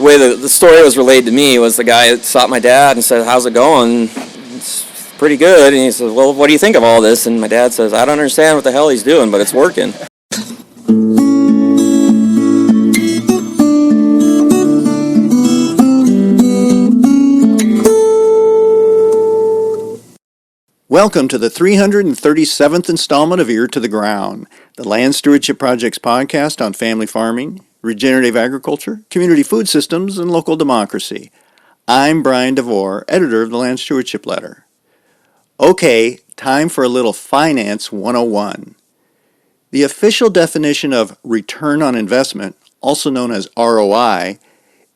the way the story was relayed to me was the guy sought my dad and said, "How's it going?" "It's pretty good." And he says, "Well, what do you think of all this?" And my dad says, "I don't understand what the hell he's doing, but it's working." Welcome to the 337th installment of Ear to the Ground, the Land Stewardship Project's podcast on family farming, regenerative agriculture, community food systems, and local democracy. I'm Brian DeVore, editor of the Land Stewardship Letter. Okay, time for a little Finance 101. The official definition of return on investment, also known as ROI,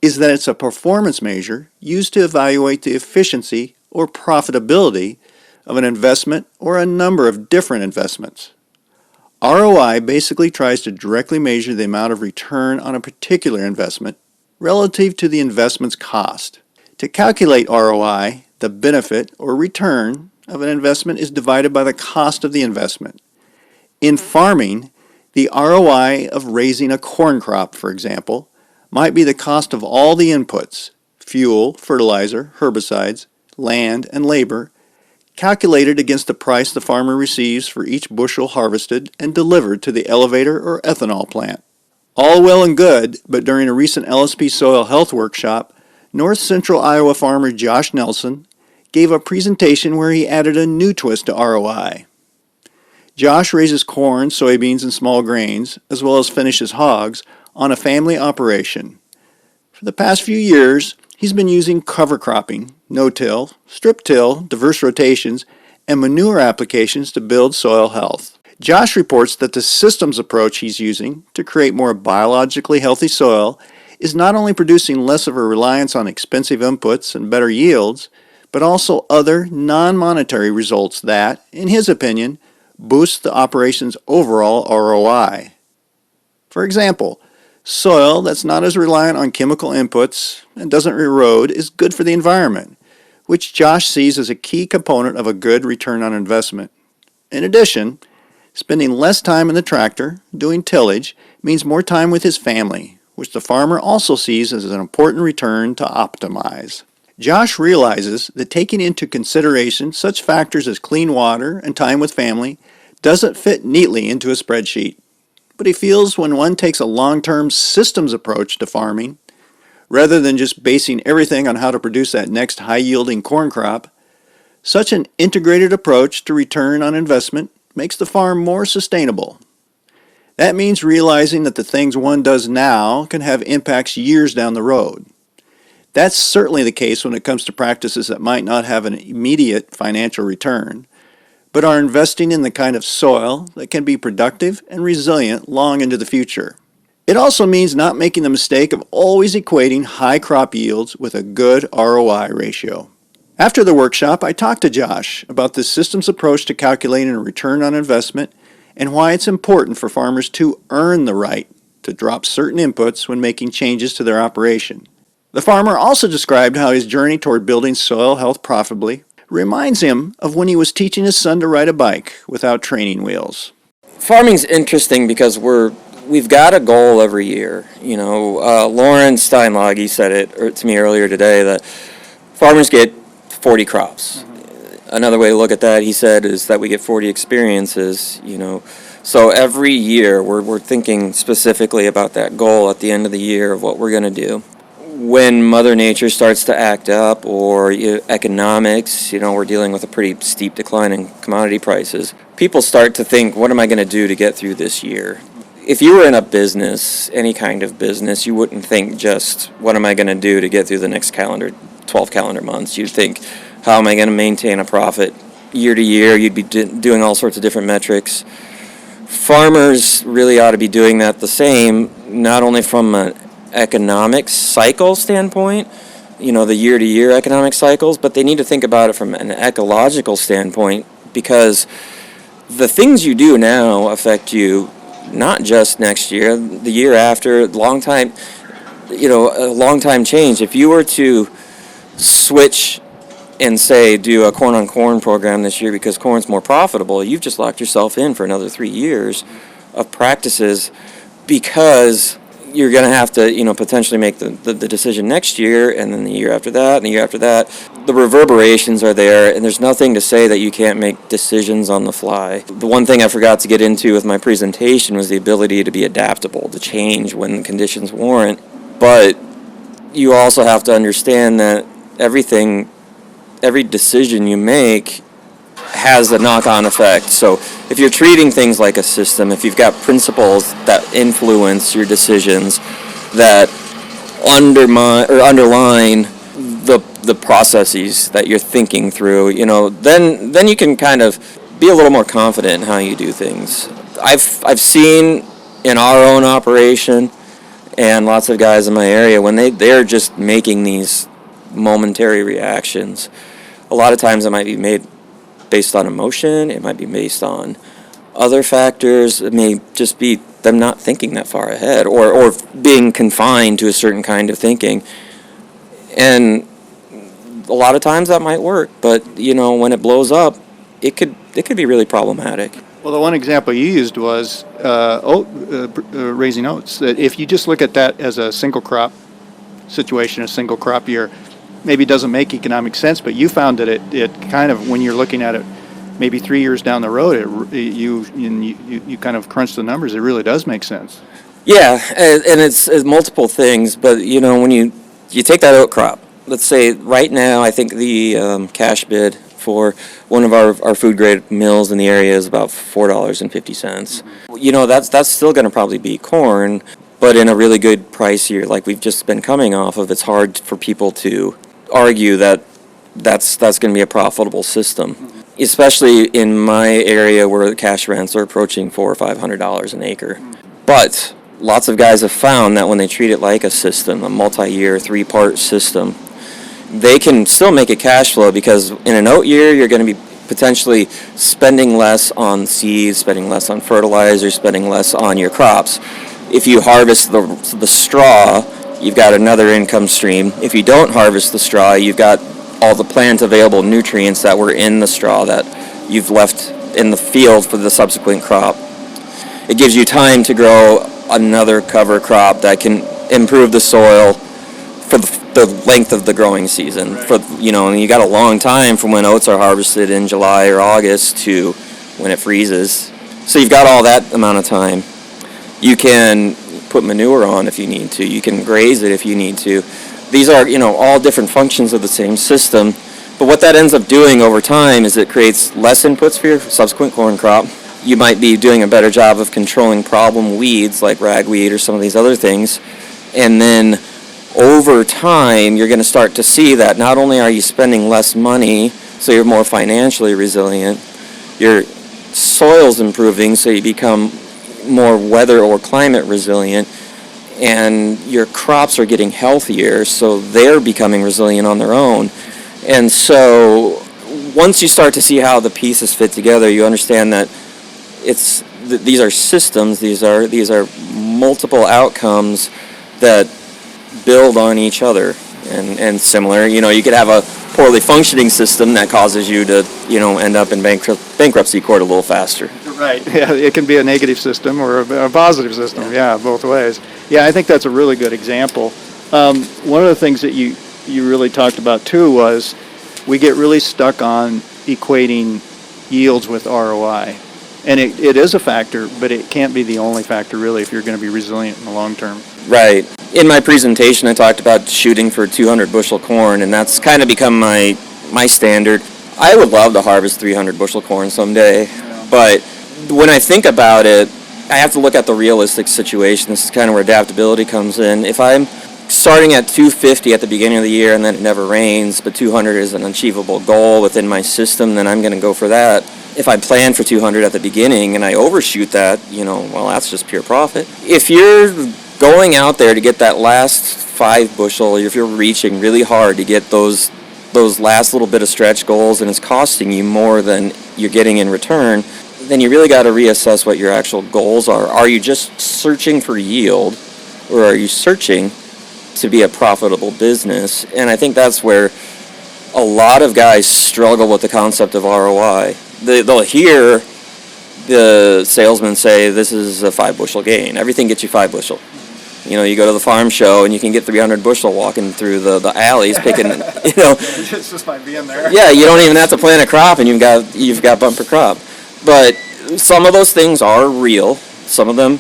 is that it's a performance measure used to evaluate the efficiency or profitability of an investment or a number of different investments. ROI basically tries to directly measure the amount of return on a particular investment relative to the investment's cost. To calculate ROI, the benefit or return of an investment is divided by the cost of the investment. In farming, the ROI of raising a corn crop, for example, might be the cost of all the inputs, fuel, fertilizer, herbicides, land, and labor, calculated against the price the farmer receives for each bushel harvested and delivered to the elevator or ethanol plant. All well and good, but during a recent LSP soil health workshop, North Central Iowa farmer Josh Nelson gave a presentation where he added a new twist to ROI. Josh raises corn, soybeans, and small grains, as well as finishes hogs, on a family operation. For the past few years, he's been using cover cropping, no-till, strip-till, diverse rotations, and manure applications to build soil health. Josh reports that the systems approach he's using to create more biologically healthy soil is not only producing less of a reliance on expensive inputs and better yields, but also other non-monetary results that, in his opinion, boost the operation's overall ROI. For example, soil that's not as reliant on chemical inputs and doesn't erode is good for the environment, which Josh sees as a key component of a good return on investment. In addition, spending less time in the tractor doing tillage means more time with his family, which the farmer also sees as an important return to optimize. Josh realizes that taking into consideration such factors as clean water and time with family doesn't fit neatly into a spreadsheet. But he feels when one takes a long-term systems approach to farming, rather than just basing everything on how to produce that next high-yielding corn crop, such an integrated approach to return on investment makes the farm more sustainable. That means realizing that the things one does now can have impacts years down the road. That's certainly the case when it comes to practices that might not have an immediate financial return, but are investing in the kind of soil that can be productive and resilient long into the future. It also means not making the mistake of always equating high crop yields with a good ROI ratio. After the workshop, I talked to Josh about this systems approach to calculating a return on investment and why it's important for farmers to earn the right to drop certain inputs when making changes to their operation. The farmer also described how his journey toward building soil health profitably reminds him of when he was teaching his son to ride a bike without training wheels. Farming's interesting because we've got a goal every year. Lauren Steinlage said it to me earlier today that farmers get 40 crops. Another way to look at that, he said, is that we get 40 experiences. So every year we're thinking specifically about that goal at the end of the year of what we're going to do. When Mother Nature starts to act up, or economics, we're dealing with a pretty steep decline in commodity prices, people start to think, what am I going to do to get through this year? If you were in a business, any kind of business, you wouldn't think just, what am I going to do to get through the next 12 calendar months? You'd think, how am I going to maintain a profit year to year? You'd be doing all sorts of different metrics. Farmers really ought to be doing that the same, not only from an economic cycle standpoint, the year-to-year economic cycles, but they need to think about it from an ecological standpoint, because the things you do now affect you not just next year, the year after, a long time change. If you were to switch and say do a corn-on-corn program this year because corn's more profitable, you've just locked yourself in for another 3 years of practices, because you're going to have to, potentially make the decision next year, and then the year after that, and the year after that. The reverberations are there, and there's nothing to say that you can't make decisions on the fly. The one thing I forgot to get into with my presentation was the ability to be adaptable, to change when the conditions warrant. But you also have to understand that every decision you make has a knock-on effect. So if you're treating things like a system, if you've got principles that influence your decisions, that underline the processes that you're thinking through, then you can kind of be a little more confident in how you do things. I've seen in our own operation, and lots of guys in my area, when they're just making these momentary reactions, a lot of times it might be made based on emotion, it might be based on other factors, it may just be them not thinking that far ahead, or being confined to a certain kind of thinking. And a lot of times that might work, but when it blows up, it could be really problematic. Well, the one example you used was raising oats. That if you just look at that as a single crop situation, a single crop year, maybe doesn't make economic sense, but you found that it kind of, when you're looking at it maybe 3 years down the road, you kind of crunch the numbers, it really does make sense. Yeah, and it's multiple things, but when you take that oat crop, let's say right now I think the cash bid for one of our food grade mills in the area is about $4.50. That's still going to probably beat corn, but in a really good price year like we've just been coming off of, it's hard for people to argue that that's going to be a profitable system, especially in my area where the cash rents are approaching $400 or $500 an acre. But lots of guys have found that when they treat it like a system, a multi-year, 3-part system, they can still make a cash flow, because in an oat year, you're going to be potentially spending less on seeds, spending less on fertilizer, spending less on your crops. If you harvest the straw, you've got another income stream. If you don't harvest the straw, you've got all the plant available nutrients that were in the straw that you've left in the field for the subsequent crop. It gives you time to grow another cover crop that can improve the soil for the length of the growing season. And you got a long time from when oats are harvested in July or August to when it freezes. So you've got all that amount of time. You can put manure on if you need to. You can graze it if you need to. These are, all different functions of the same system. But what that ends up doing over time is it creates less inputs for your subsequent corn crop. You might be doing a better job of controlling problem weeds like ragweed or some of these other things. And then over time, you're going to start to see that not only are you spending less money, so you're more financially resilient, your soil's improving, so you become more weather or climate resilient, and your crops are getting healthier, so they're becoming resilient on their own. And so once you start to see how the pieces fit together, you understand that these are systems, these are multiple outcomes that build on each other and similar. You could have a poorly functioning system that causes you to, end up in bankruptcy court a little faster. Right. Yeah, it can be a negative system or a positive system. Yeah, both ways. Yeah, I think that's a really good example. One of the things that you really talked about too was we get really stuck on equating yields with ROI. And it is a factor, but it can't be the only factor really if you're going to be resilient in the long term. Right. In my presentation, I talked about shooting for 200 bushel corn, and that's kind of become my standard. I would love to harvest 300 bushel corn someday, but when I think about it, I have to look at the realistic situation. This is kind of where adaptability comes in. If I'm starting at 250 at the beginning of the year and then it never rains, but 200 is an achievable goal within my system, then I'm going to go for that. If I plan for 200 at the beginning and I overshoot that, well, that's just pure profit. If you're going out there to get that last 5 bushel, if you're reaching really hard to get those last little bit of stretch goals and it's costing you more than you're getting in return, then you really got to reassess what your actual goals are. Are you just searching for yield, or are you searching to be a profitable business? And I think that's where a lot of guys struggle with the concept of ROI. They'll hear the salesman say, this is a 5 bushel gain. Everything gets you 5 bushel. You know, you go to the farm show and you can get 300 bushel walking through the alleys picking, It's just by being there. yeah, you don't even have to plant a crop and you've got bumper crop. But some of those things are real. Some of them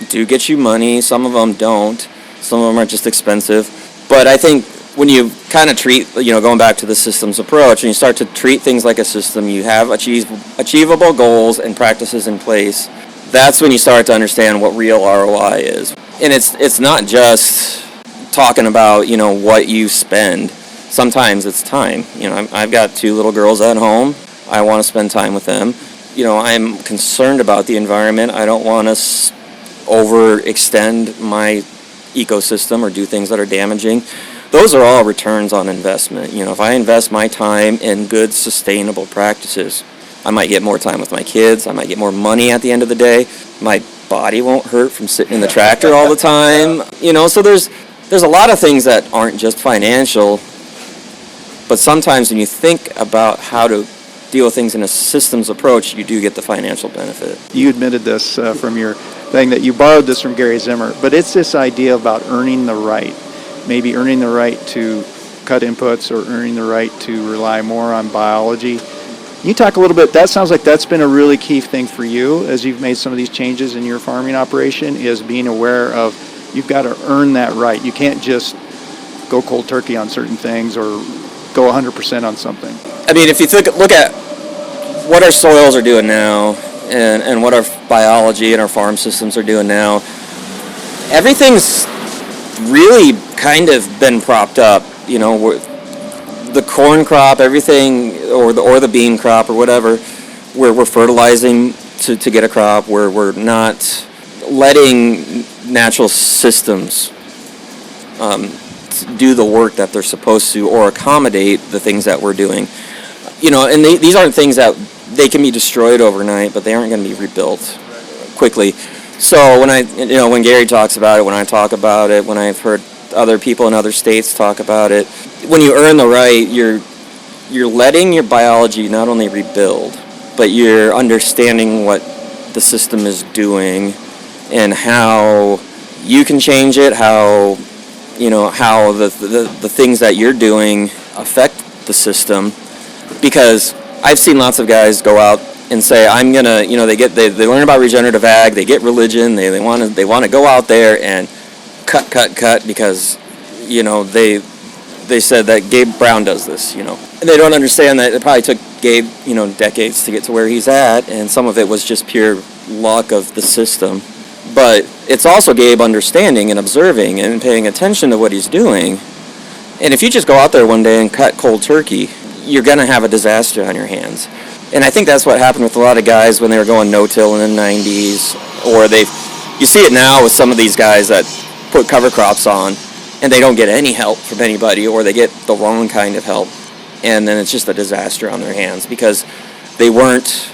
do get you money, some of them don't. Some of them are just expensive. But I think when you kind of treat, going back to the systems approach, and you start to treat things like a system, you have achievable goals and practices in place, that's when you start to understand what real ROI is. And it's not just talking about, what you spend. Sometimes it's time. I've got 2 little girls at home. I want to spend time with them. I'm concerned about the environment. I don't want to overextend my ecosystem or do things that are damaging. Those are all returns on investment. If I invest my time in good, sustainable practices, I might get more time with my kids. I might get more money at the end of the day. My body won't hurt from sitting in the tractor all the time. So there's a lot of things that aren't just financial, but sometimes when you think about how to deal with things in a systems approach, you do get the financial benefit. You admitted this from your thing that you borrowed this from Gary Zimmer, but it's this idea about earning the right. Maybe earning the right to cut inputs or earning the right to rely more on biology. Can you talk a little bit, that sounds like that's been a really key thing for you as you've made some of these changes in your farming operation, is being aware of you've got to earn that right. You can't just go cold turkey on certain things or go 100% on something. I mean, if you look at what our soils are doing now and what our biology and our farm systems are doing now, everything's really kind of been propped up. The corn crop, everything, or the bean crop or whatever, we're fertilizing to get a crop. We're not letting natural systems do the work that they're supposed to or accommodate the things that we're doing. And these aren't things that they can be destroyed overnight, but they aren't going to be rebuilt quickly. So when Gary talks about it, when I talk about it, when I've heard other people in other states talk about it, when you earn the right, you're letting your biology not only rebuild, but you're understanding what the system is doing and how you can change it, how the things that you're doing affect the system. Because I've seen lots of guys go out and say, I'm gonna, they learn about regenerative ag, they get religion, they want to go out there and cut because, they said that Gabe Brown does this, and they don't understand that it probably took Gabe, decades to get to where he's at, and some of it was just pure luck of the system. But it's also Gabe understanding and observing and paying attention to what he's doing. And if you just go out there one day and cut cold turkey, you're going to have a disaster on your hands. And I think that's what happened with a lot of guys when they were going no-till in the 90s, or you see it now with some of these guys that put cover crops on, and they don't get any help from anybody, or they get the wrong kind of help, and then it's just a disaster on their hands because they weren't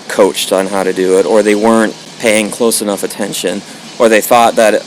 coached on how to do it, or they weren't paying close enough attention, or they thought that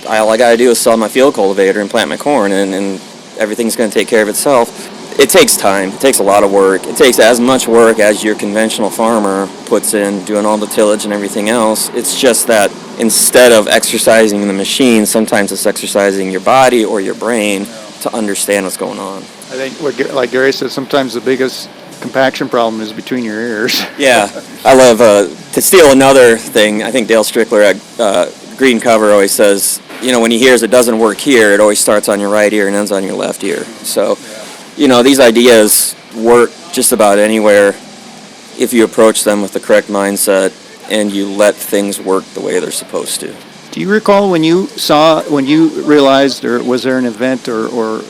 all I got to do is sell my field cultivator and plant my corn, and everything's going to take care of itself. It takes time. It takes a lot of work. It takes as much work as your conventional farmer puts in, doing all the tillage and everything else. It's just that instead of exercising the machine, sometimes it's exercising your body or your brain to understand what's going on. I think, like Gary said, sometimes the biggest compaction problem is between your ears. Yeah. I love, to steal another thing, I think Dale Strickler at Green Cover always says, when he hears it doesn't work here, it always starts on your right ear and ends on your left ear. So, these ideas work just about anywhere if you approach them with the correct mindset and you let things work the way they're supposed to. Do you recall when you realized, or was there an event or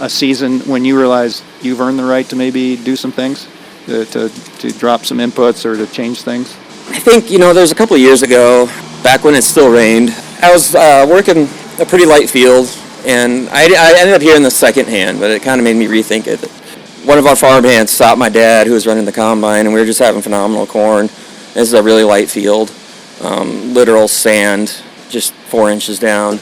a season when you realized you've earned the right to maybe do some things, to drop some inputs or to change things? I think, there's a couple of years ago, back when it still rained, I was working a pretty light field, and I ended up hearing this secondhand, but it kind of made me rethink it. One of our farm hands stopped my dad, who was running the combine, and we were just having phenomenal corn. This is a really light field, literal sand, just 4 inches down.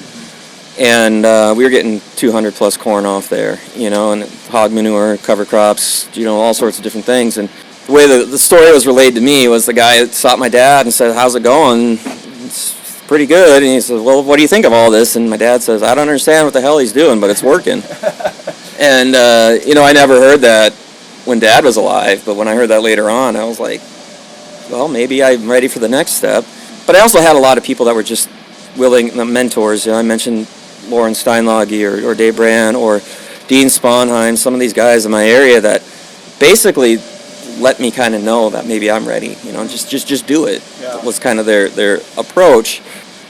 And we were getting 200 plus corn off there, and hog manure, cover crops, all sorts of different things. And the way the story was relayed to me was the guy that stopped my dad and said, "How's it going?" It's pretty good. And he says, well, what do you think of all this? And my dad says, I don't understand what the hell he's doing, but it's working. And, I never heard that when Dad was alive, but when I heard that later on, I was like, well, maybe I'm ready for the next step. But I also had a lot of people that were just willing, mentors. I mentioned Lauren Steinlage or Dave Brand or Dean Sponheim, some of these guys in my area that basically let me kind of know that maybe I'm ready. Just do it. Yeah. Was kind of their approach.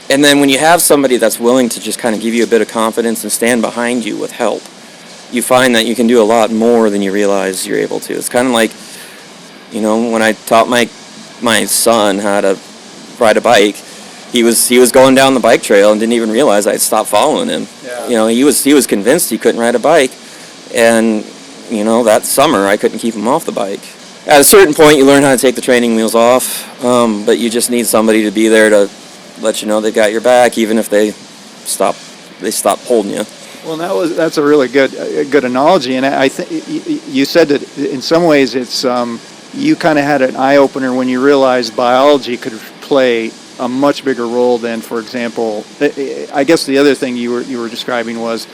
And then when you have somebody that's willing to just kind of give you a bit of confidence and stand behind you with help, you find that you can do a lot more than you realize you're able to. It's kind of like, when I taught my son how to ride a bike, he was going down the bike trail and didn't even realize I'd stopped following him. Yeah. He was convinced he couldn't ride a bike, and that summer I couldn't keep him off the bike. At a certain point, you learn how to take the training wheels off, but you just need somebody to be there to let you know they got your back, even if they stop holding you. Well, that's a really good analogy, and I think you said that in some ways it's you kind of had an eye opener when you realized biology could play a much bigger role than, for example, I guess the other thing you were describing was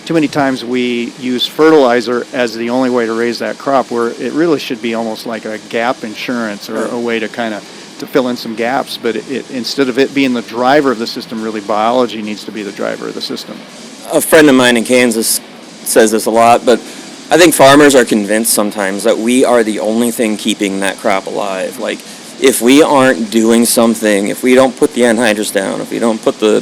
too many times we use fertilizer as the only way to raise that crop, where it really should be almost like a gap insurance or a way to kind of to fill in some gaps. But instead of it being the driver of the system, really biology needs to be the driver of the system. A friend of mine in Kansas says this a lot, but I think farmers are convinced sometimes that we are the only thing keeping that crop alive. Like, if we aren't doing something, if we don't put the anhydrous down, if we don't put the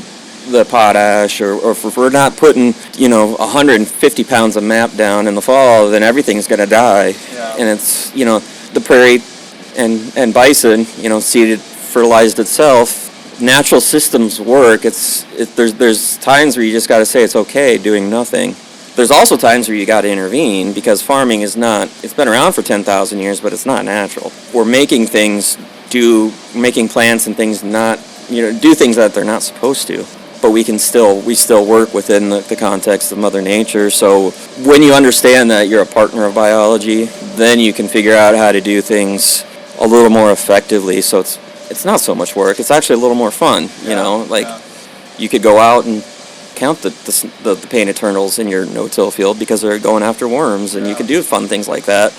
potash, or if we're not putting 150 pounds of MAP down in the fall, then everything's going to die. Yeah. And it's the prairie and bison seeded, fertilized itself. Natural systems work. There's times where you just got to say it's okay doing nothing. There's also times where you got to intervene, because farming is not, it's been around for 10,000 years, but it's not natural. We're making plants and things not, do things that they're not supposed to. But we still work within the context of Mother Nature. So when you understand that you're a partner of biology, then you can figure out how to do things a little more effectively. So it's not so much work. It's actually a little more fun. You could go out and count the painted turtles in your no-till field because they're going after worms, and you can do fun things like that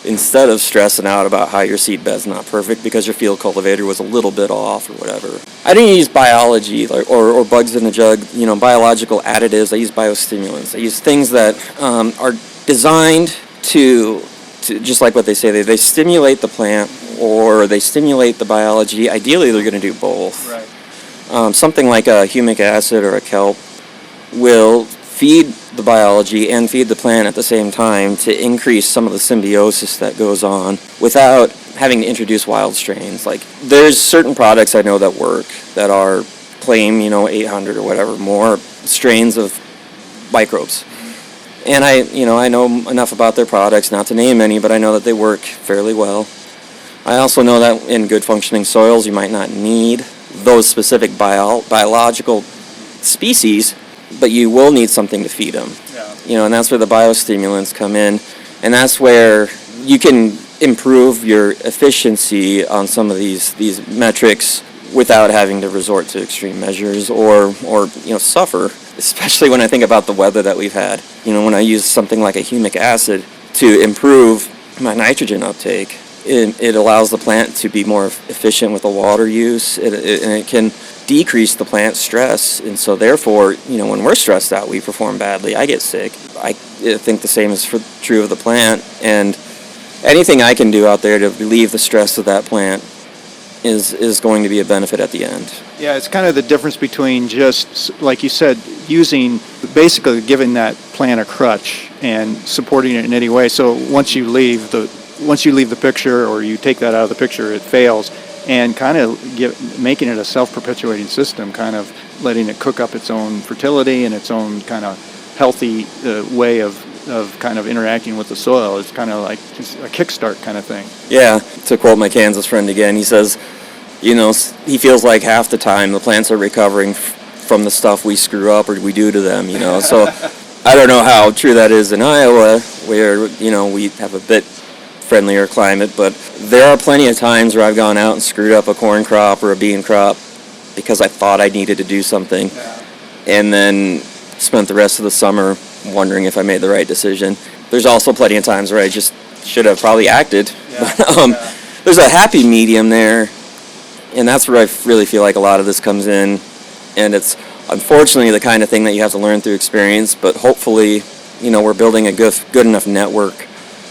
instead of stressing out about how your seed bed's not perfect because your field cultivator was a little bit off or whatever. I didn't use biology or bugs in a jug, biological additives. I use biostimulants. I use things that are designed to just like what they say, they stimulate the plant or they stimulate the biology. Ideally, they're going to do both. Right. Something like a humic acid or a kelp will feed the biology and feed the plant at the same time to increase some of the symbiosis that goes on without having to introduce wild strains. Like, there's certain products I know that work that are claim 800 or whatever more strains of microbes. And I know enough about their products not to name any, but I know that they work fairly well. I also know that in good functioning soils you might not need those specific biological species, but you will need something to feed them. Yeah. And that's where the biostimulants come in, and that's where you can improve your efficiency on some of these metrics without having to resort to extreme measures or suffer. Especially when I think about the weather that we've had. When I use something like a humic acid to improve my nitrogen uptake, it allows the plant to be more efficient with the water use, and it can decrease the plant's stress. And so therefore, when we're stressed out, we perform badly. I get sick. I think the same is true of the plant, and anything I can do out there to relieve the stress of that plant is going to be a benefit at the end. Yeah, it's kind of the difference between just, like you said, basically giving that plant a crutch and supporting it in any way. So once you leave the picture, or you take that out of the picture, it fails, and kind of making it a self-perpetuating system, kind of letting it cook up its own fertility and its own kind of healthy way of kind of interacting with the soil. It's kind of like just a kickstart kind of thing. Yeah, to quote my Kansas friend again, he says, he feels like half the time the plants are recovering from the stuff we screw up or we do to them, So I don't know how true that is in Iowa, where, we have a bit friendlier climate, but there are plenty of times where I've gone out and screwed up a corn crop or a bean crop because I thought I needed to do something, and then spent the rest of the summer wondering if I made the right decision. There's also plenty of times where I just should have probably acted. There's a happy medium there, and that's where I really feel like a lot of this comes in. And it's unfortunately the kind of thing that you have to learn through experience, but hopefully, we're building a good enough network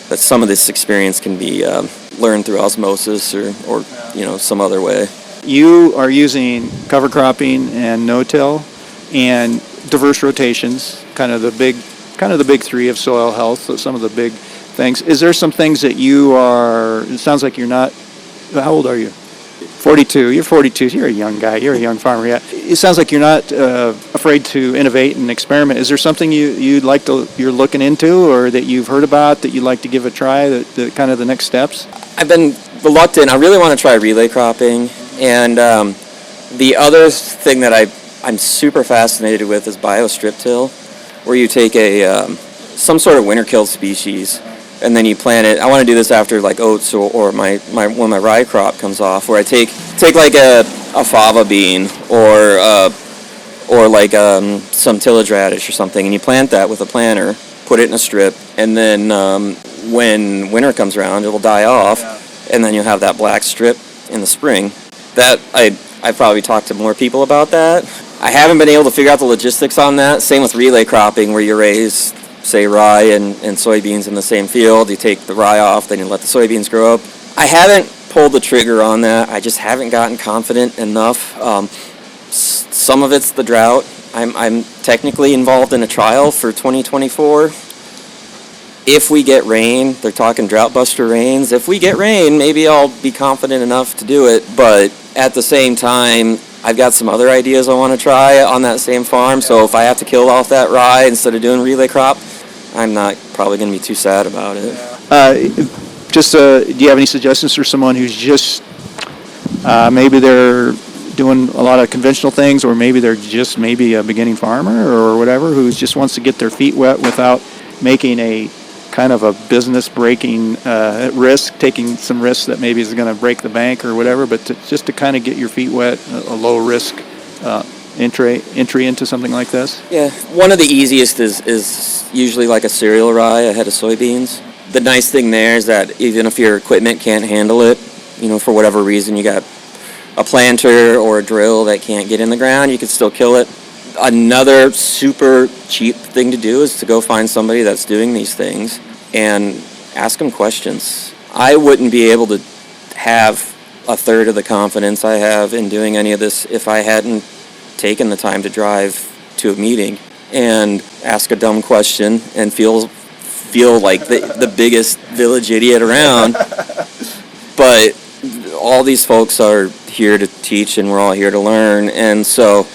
that some of this experience can be learned through osmosis or some other way. You are using cover cropping and no-till and diverse rotations, kind of the big three of soil health, so some of the big things. Is there some things that it sounds like you're not, how old are you? 42. You're 42. You're a young guy. You're a young farmer. Yeah. It sounds like you're not afraid to innovate and experiment. Is there something you're looking into, or that you've heard about that you'd like to give a try? The kind of the next steps. I've been reluctant. I really want to try relay cropping, and the other thing that I'm super fascinated with is biostrip till, where you take some sort of winter killed species, and then you plant it. I want to do this after like oats or when my rye crop comes off, where I take like a fava bean or like some tillage radish or something, and you plant that with a planter, put it in a strip, and then when winter comes around, it will die off, and then you'll have that black strip in the spring. That I probably talked to more people about that. I haven't been able to figure out the logistics on that. Same with relay cropping, where you raise, say, rye and soybeans in the same field. You take the rye off, then you let the soybeans grow up. I haven't pulled the trigger on that. I just haven't gotten confident enough. Some of it's the drought. I'm technically involved in a trial for 2024. If we get rain, they're talking drought buster rains. If we get rain, maybe I'll be confident enough to do it. But at the same time, I've got some other ideas I want to try on that same farm. So if I have to kill off that rye instead of doing relay crop, I'm not probably going to be too sad about it. Do you have any suggestions for someone who's just maybe they're doing a lot of conventional things, or maybe they're just maybe a beginning farmer or whatever, who just wants to get their feet wet without making a kind of a business breaking risk, taking some risks that maybe is going to break the bank or whatever, but just to kind of get your feet wet, a low risk entry into something like this? Yeah, one of the easiest is usually like a cereal rye ahead of soybeans. The nice thing there is that even if your equipment can't handle it, for whatever reason, you got a planter or a drill that can't get in the ground, you can still kill it. Another super cheap thing to do is to go find somebody that's doing these things and ask them questions. I wouldn't be able to have a third of the confidence I have in doing any of this if I hadn't taken the time to drive to a meeting and ask a dumb question and feel like the biggest village idiot around. But all these folks are here to teach, and we're all here to learn, and so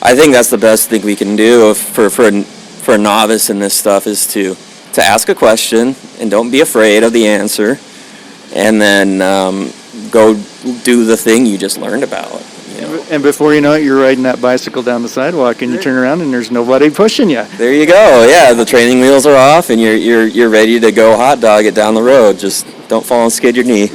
I think that's the best thing we can do for a novice in this stuff, is to ask a question and don't be afraid of the answer, and then go do the thing you just learned about. And before you know it, you're riding that bicycle down the sidewalk, and you turn around and there's nobody pushing you. There you go. Yeah, the training wheels are off, and you're ready to go hot dog it down the road. Just don't fall and skid your knee.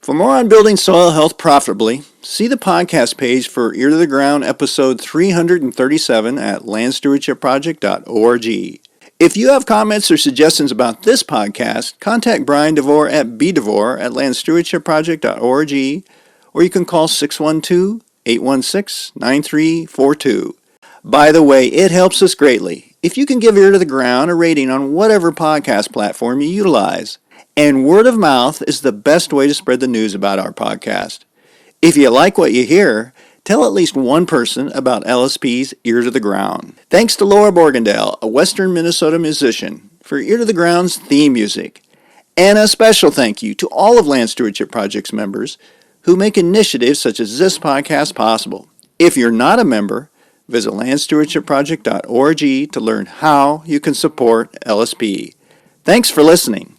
For more on building soil health profitably, see the podcast page for Ear to the Ground episode 337 at landstewardshipproject.org. If you have comments or suggestions about this podcast, contact Brian DeVore at bdevore@landstewardshipproject.org, or you can call 612-816-9342. By the way, it helps us greatly if you can give Ear to the Ground a rating on whatever podcast platform you utilize. And word of mouth is the best way to spread the news about our podcast. If you like what you hear, tell at least one person about LSP's Ear to the Ground. Thanks to Laura Borgendale, a Western Minnesota musician, for Ear to the Ground's theme music. And a special thank you to all of Land Stewardship Project's members who make initiatives such as this podcast possible. If you're not a member, visit landstewardshipproject.org to learn how you can support LSP. Thanks for listening.